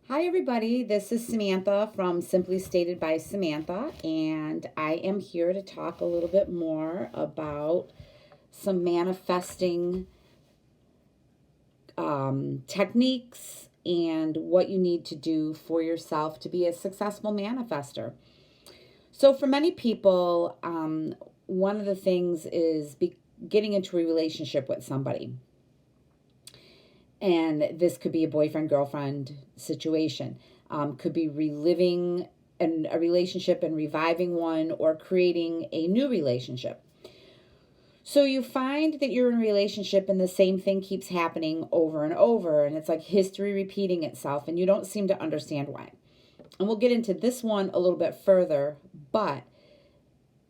Hi, everybody. This is Samantha from Simply Stated by Samantha, and I am here to talk a little bit more about some manifesting techniques and what you need to do for yourself to be a successful manifester. So, for many people, one of the things is getting into a relationship with somebody. And this could be a boyfriend girlfriend situation, could be reliving a relationship and reviving one, or creating a new relationship. So you find that you're in a relationship and the same thing keeps happening over and over, and it's like history repeating itself, and you don't seem to understand why. And we'll get into this one a little bit further, but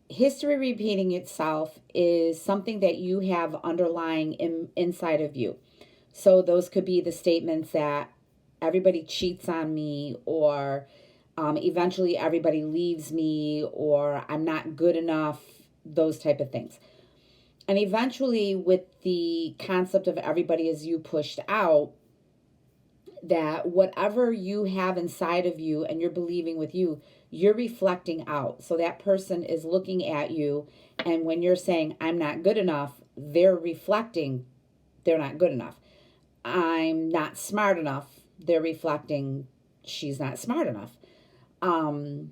history repeating itself is something that you have underlying inside of you. So those could be the statements that everybody cheats on me, or eventually everybody leaves me, or I'm not good enough, those type of things. And eventually, with the concept of everybody is you pushed out, that whatever you have inside of you and you're believing with you, you're reflecting out. So that person is looking at you, and when you're saying, I'm not good enough, they're reflecting, they're not good enough. I'm not smart enough, they're reflecting, she's not smart enough. Um,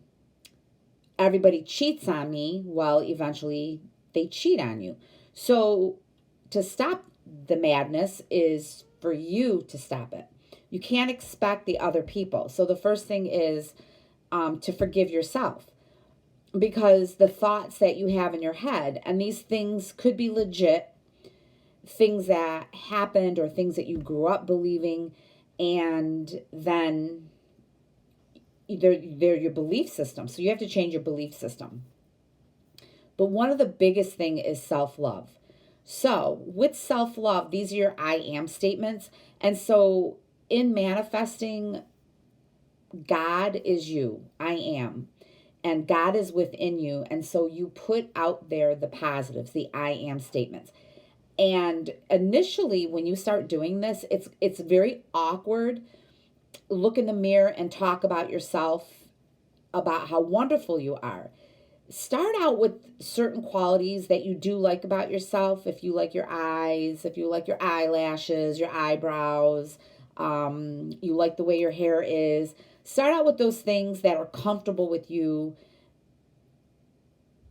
Everybody cheats on me, well, eventually they cheat on you. So to stop the madness is for you to stop it. You can't expect the other people. So the first thing is to forgive yourself, because the thoughts that you have in your head, and these things could be legit things that happened or things that you grew up believing, and then they're your belief system. So you have to change your belief system. But one of the biggest thing is self-love. So with self-love, these are your I am statements. And so in manifesting, God is you. I am. And God is within you. And so you put out there the positives, the I am statements. And initially, when you start doing this, it's very awkward. Look in the mirror and talk about yourself, about how wonderful you are. Start out with certain qualities that you do like about yourself. If you like your eyes, if you like your eyelashes, your eyebrows, you like the way your hair is. Start out with those things that are comfortable with you,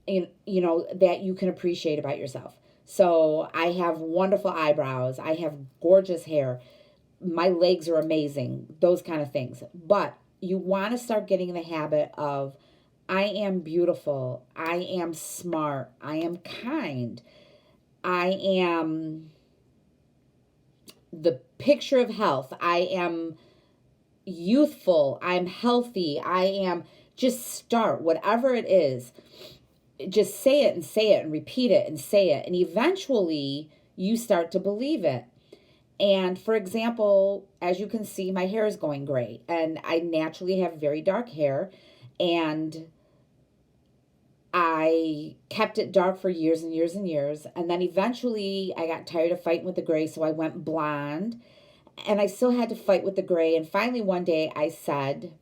and that you can appreciate about yourself. So I have wonderful eyebrows. I have gorgeous hair. My legs are amazing. Those kind of things. But you want to start getting in the habit of, I am beautiful. I am smart. I am kind. I am the picture of health. I am youthful. I'm healthy. I am, just start whatever it is. Just say it and repeat it and say it. And eventually you start to believe it. And for example, as you can see, my hair is going gray, and I naturally have very dark hair, and I kept it dark for years and years and years. And then eventually I got tired of fighting with the gray, so I went blonde, and I still had to fight with the gray. And finally one day I said,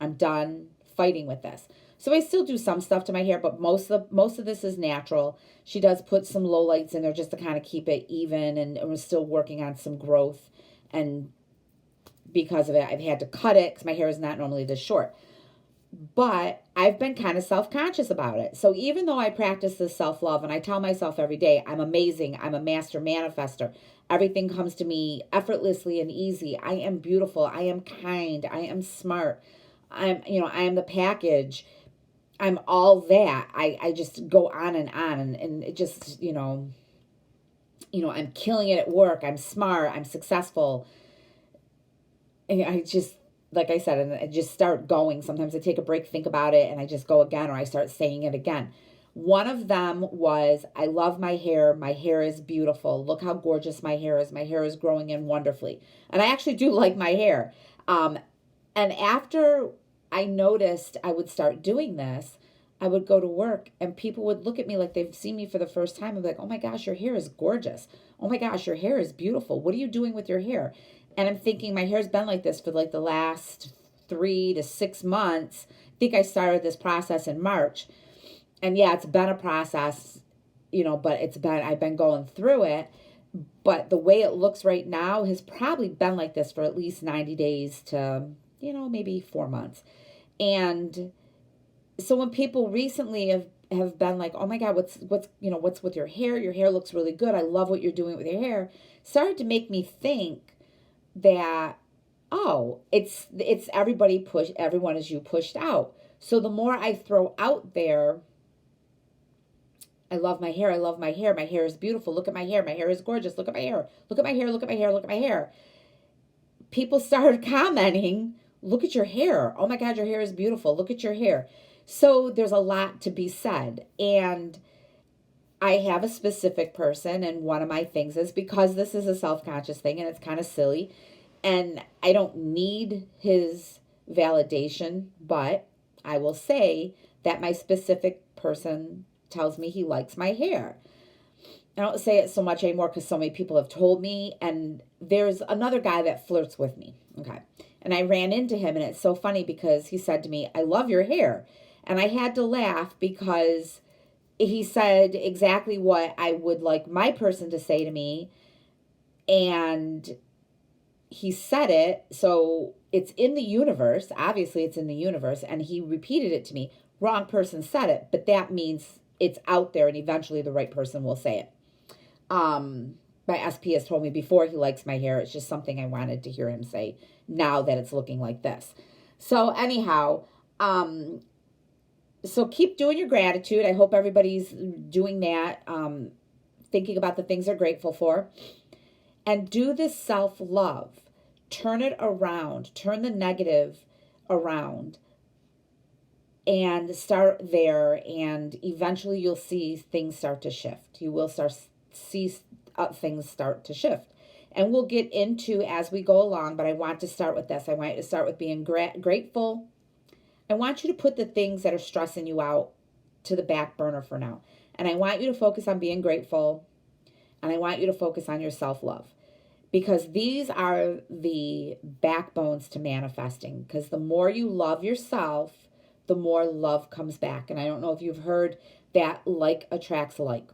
I'm done fighting with this. So I still do some stuff to my hair, but most of this is natural. She does put some lowlights in there just to kind of keep it even, and we're still working on some growth. And because of it, I've had to cut it because my hair is not normally this short. But I've been kind of self-conscious about it. So even though I practice this self-love and I tell myself every day, I'm amazing, I'm a master manifester, everything comes to me effortlessly and easy. I am beautiful, I am kind, I am smart. I am the package. I'm all that. I just go on and it just, I'm killing it at work. I'm smart. I'm successful. And I just, like I said, and I just start going. Sometimes I take a break, think about it, and I just go again, or I start saying it again. One of them was, I love my hair. My hair is beautiful. Look how gorgeous my hair is. My hair is growing in wonderfully. And I actually do like my hair. And after I noticed I would start doing this, I would go to work and people would look at me like they've seen me for the first time and be like, oh my gosh, your hair is gorgeous. Oh my gosh, your hair is beautiful. What are you doing with your hair? And I'm thinking my hair's been like this for like the last 3 to 6 months. I think I started this process in March. And yeah, it's been a process, but I've been going through it. But the way it looks right now has probably been like this for at least 90 days to, maybe 4 months. And so when people recently have been like, oh my God, what's with your hair? Your hair looks really good. I love what you're doing with your hair. Started to make me think that, oh, it's everyone is you pushed out. So the more I throw out there, I love my hair. I love my hair. My hair is beautiful. Look at my hair. My hair is gorgeous. Look at my hair. Look at my hair. Look at my hair. Look at my hair. People started commenting, look at your hair. Oh my God, your hair is beautiful. Look at your hair. So there's a lot to be said. And I have a specific person, and one of my things is, because this is a self-conscious thing and it's kind of silly, and I don't need his validation, but I will say that my specific person tells me he likes my hair. I don't say it so much anymore because so many people have told me. And there's another guy that flirts with me. Okay. And I ran into him, and it's so funny because he said to me, I love your hair. And I had to laugh because he said exactly what I would like my person to say to me. And he said it. So it's in the universe. Obviously, it's in the universe. And he repeated it to me. Wrong person said it, but that means it's out there, and eventually the right person will say it. My SP has told me before he likes my hair. It's just something I wanted to hear him say now that it's looking like this. So anyhow, so keep doing your gratitude. I hope everybody's doing that, thinking about the things they're grateful for. And do this self-love. Turn it around. Turn the negative around. And start there, and eventually you'll see things start to shift. You will see things start to shift. And we'll get into as we go along, but I want to start with this. I want you to start with being grateful. I want you to put the things that are stressing you out to the back burner for now. And I want you to focus on being grateful, and I want you to focus on your self-love, because these are the backbones to manifesting. Because the more you love yourself, the more love comes back. And I don't know if you've heard that like attracts like.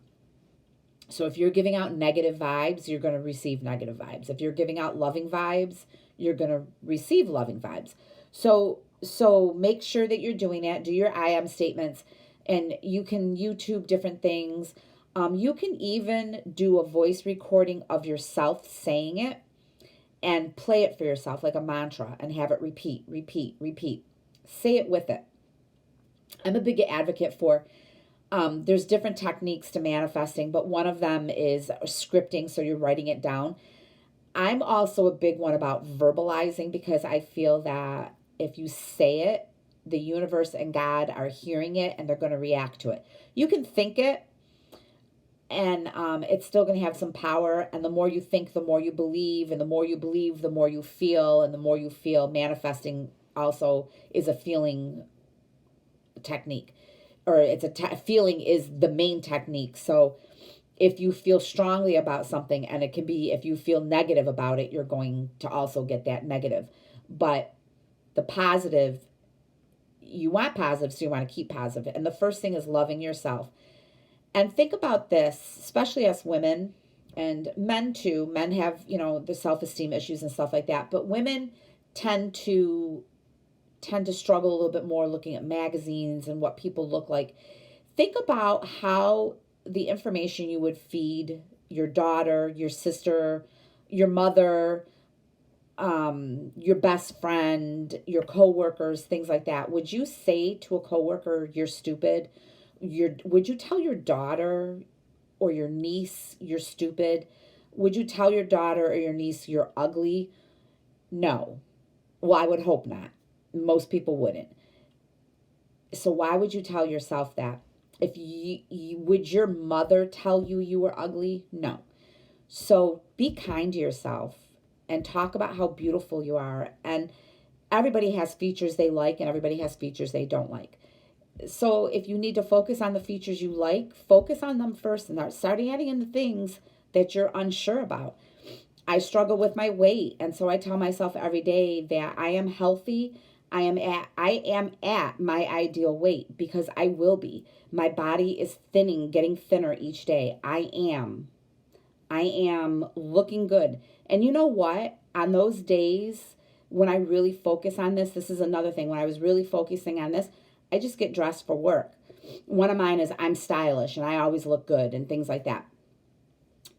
So if you're giving out negative vibes, you're going to receive negative vibes. If you're giving out loving vibes, you're going to receive loving vibes. So make sure that you're doing that. Do your I am statements, and you can YouTube different things. You can even do a voice recording of yourself saying it and play it for yourself like a mantra and have it repeat, repeat, repeat. Say it with it. I'm a big advocate for, there's different techniques to manifesting, but one of them is scripting, so you're writing it down. I'm also a big one about verbalizing, because I feel that if you say it, the universe and God are hearing it, and they're going to react to it. You can think it, and it's still going to have some power. And the more you think, the more you believe, and the more you believe, the more you feel, and the more you feel. Manifesting also is a feeling technique, or it's feeling is the main technique. So if you feel strongly about something, and it can be, if you feel negative about it, you're going to also get that negative. But the positive, you want positive, so you want to keep positive. And the first thing is loving yourself. And think about this, especially us women, and men too. Men have, the self-esteem issues and stuff like that. But women tend to struggle a little bit more looking at magazines and what people look like. Think about how the information you would feed your daughter, your sister, your mother, your best friend, your coworkers, things like that. Would you say to a coworker, you're stupid? Would you tell your daughter or your niece you're stupid? Would you tell your daughter or your niece you're ugly? No. Well, I would hope not. Most people wouldn't. So why would you tell yourself that? If would your mother tell you you were ugly? No. So be kind to yourself and talk about how beautiful you are. And everybody has features they like, and everybody has features they don't like. So if you need to focus on the features you like, focus on them first, and start adding in the things that you're unsure about. I struggle with my weight, and so I tell myself every day that I am healthy. I am at my ideal weight, because I will be. My body is thinning, getting thinner each day. I am looking good. And you know what? On those days when I really focus on this is another thing. When I was really focusing on this, I just get dressed for work. One of mine is I'm stylish and I always look good and things like that.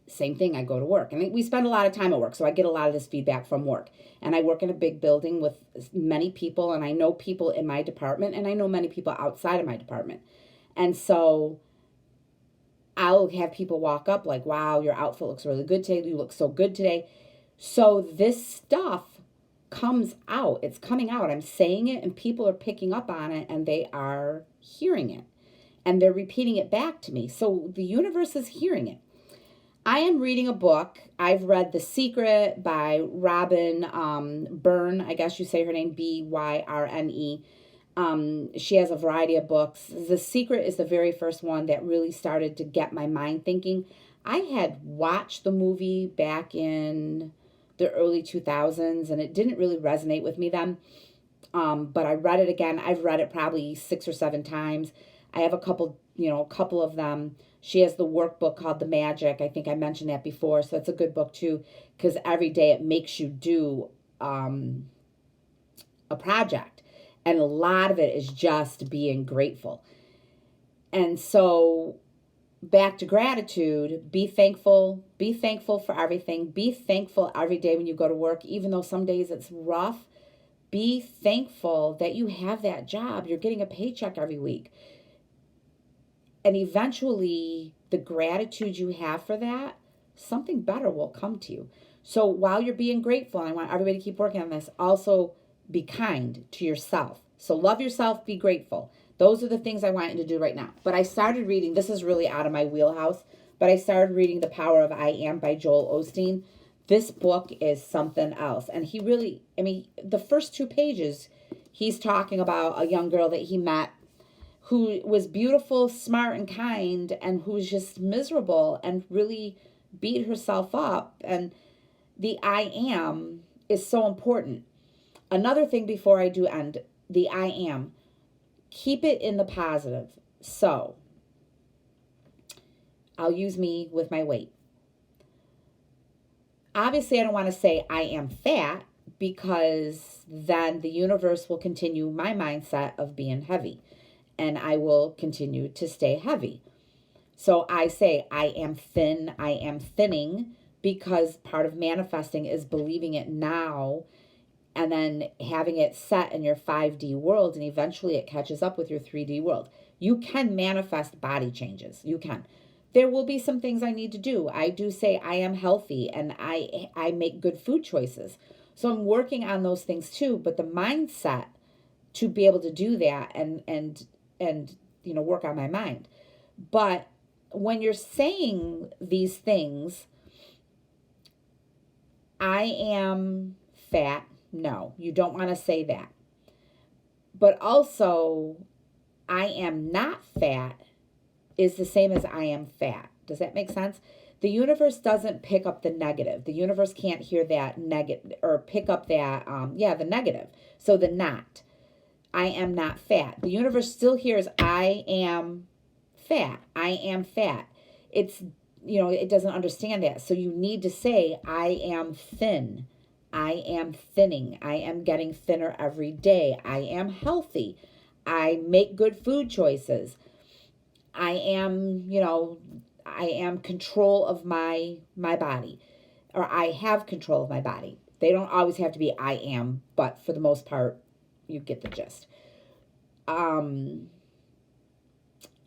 Same thing, I go to work. And we spend a lot of time at work, so I get a lot of this feedback from work. And I work in a big building with many people, and I know people in my department, and I know many people outside of my department. And so I'll have people walk up like, wow, your outfit looks really good today. You look so good today. So this stuff comes out. It's coming out. I'm saying it, and people are picking up on it, and they are hearing it. And they're repeating it back to me. So the universe is hearing it. I am reading a book. I've read The Secret by Robin Byrne. I guess you say her name, Byrne. She has a variety of books. The Secret is the very first one that really started to get my mind thinking. I had watched the movie back in the early 2000s, and it didn't really resonate with me then. But I read it again. I've read it probably 6 or 7 times. I have a couple of them. She has the workbook called The Magic. I think I mentioned that before. So that's a good book too, because every day it makes you do a project. And a lot of it is just being grateful. And so back to gratitude, be thankful for everything. Be thankful every day when you go to work, even though some days it's rough. Be thankful that you have that job. You're getting a paycheck every week. And eventually, the gratitude you have for that, something better will come to you. So while you're being grateful, and I want everybody to keep working on this, also be kind to yourself. So love yourself, be grateful. Those are the things I want you to do right now. But I started reading, this is really out of my wheelhouse, but I started reading The Power of I Am by Joel Osteen. This book is something else. And he really, the first 2 pages, he's talking about a young girl that he met who was beautiful, smart, and kind, and who was just miserable and really beat herself up. And the I am is so important. Another thing before I do end, the I am, keep it in the positive. So, I'll use me with my weight. Obviously, I don't want to say I am fat, because then the universe will continue my mindset of being heavy. And I will continue to stay heavy. So I say I am thin, I am thinning, because part of manifesting is believing it now and then having it set in your 5D world, and eventually it catches up with your 3D world. You can manifest body changes. You can. There will be some things I need to do. I do say I am healthy, and I make good food choices. So I'm working on those things too, but the mindset to be able to do that and work on my mind. But when you're saying these things, I am fat, no, you don't want to say that. But also, I am not fat is the same as I am fat. Does that make sense? The universe doesn't pick up the negative. The universe can't hear that negative or pick up that, the negative. So the not. I am not fat. The universe still hears I am fat. I am fat. It's, it doesn't understand that. So you need to say I am thin. I am thinning. I am getting thinner every day. I am healthy. I make good food choices. I am, I am control of my body, or I have control of my body. They don't always have to be I am, but for the most part, you get the gist. I'm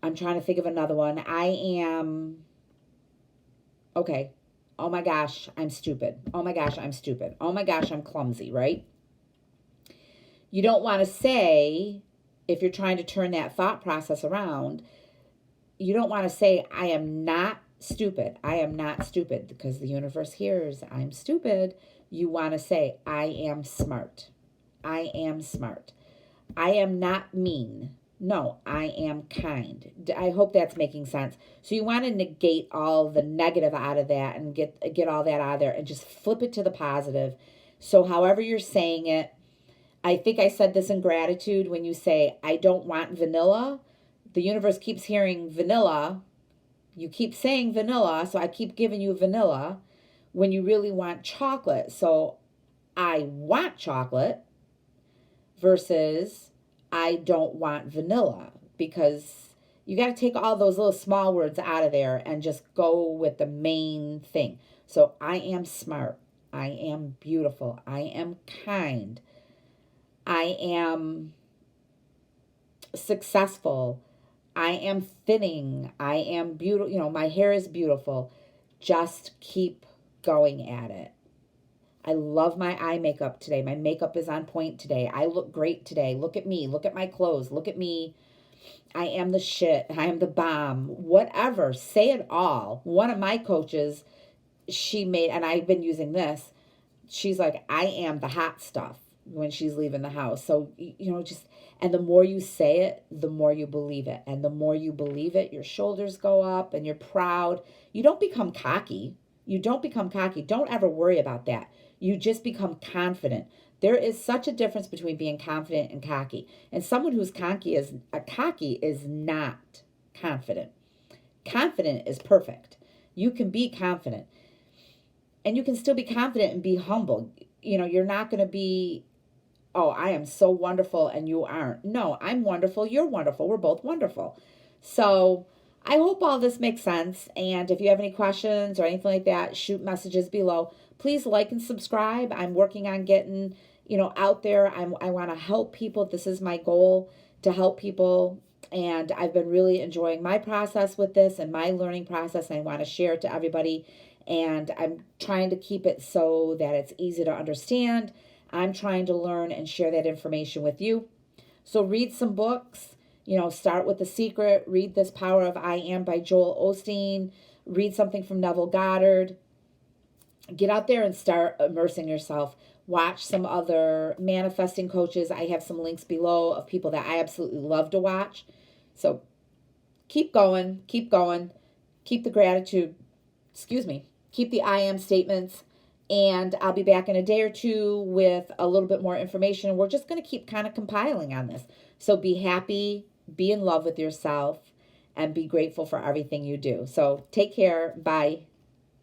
trying to think of another one. I am, okay. Oh my gosh, I'm stupid. Oh my gosh, I'm stupid. Oh my gosh, I'm clumsy, right? You don't want to say, if you're trying to turn that thought process around, you don't want to say, I am not stupid. I am not stupid, because the universe hears I'm stupid. You want to say, I am smart. I am smart. I am not mean. No, I am kind. I hope that's making sense. So you want to negate all the negative out of that and get all that out of there and just flip it to the positive. So however you're saying it, I think I said this in gratitude when you say I don't want vanilla. The universe keeps hearing vanilla. You keep saying vanilla, so I keep giving you vanilla when you really want chocolate. So I want chocolate versus I don't want vanilla, because you got to take all those little small words out of there and just go with the main thing. So I am smart. I am beautiful. I am kind. I am successful. I am thinning. I am beautiful. My hair is beautiful. Just keep going at it. I love my eye makeup today. My makeup is on point today. I look great today. Look at me. Look at my clothes. Look at me. I am the shit. I am the bomb. Whatever. Say it all. One of my coaches, she made, and I've been using this, she's like, I am the hot stuff when she's leaving the house. So, just, and the more you say it, the more you believe it. And the more you believe it, your shoulders go up and you're proud. You don't become cocky. Don't ever worry about that. You just become confident. There is such a difference between being confident and cocky. And someone who's cocky is not confident. Confident is perfect. You can be confident. And you can still be confident and be humble. You're not going to be, oh, I am so wonderful and you aren't. No, I'm wonderful. You're wonderful. We're both wonderful. So I hope all this makes sense. And if you have any questions or anything like that, shoot messages below. Please like and subscribe. I'm working on getting, out there. I want to help people. This is my goal, to help people. And I've been really enjoying my process with this and my learning process. And I want to share it to everybody. And I'm trying to keep it so that it's easy to understand. I'm trying to learn and share that information with you. So read some books. Start with The Secret. Read This Power of I Am by Joel Osteen. Read something from Neville Goddard. Get out there and start immersing yourself. Watch some other manifesting coaches. I have some links below of people that I absolutely love to watch. So keep going. Keep the gratitude. Keep the I am statements. And I'll be back in a day or two with a little bit more information. We're just going to keep kind of compiling on this. So be happy, be in love with yourself, and be grateful for everything you do. So take care. Bye.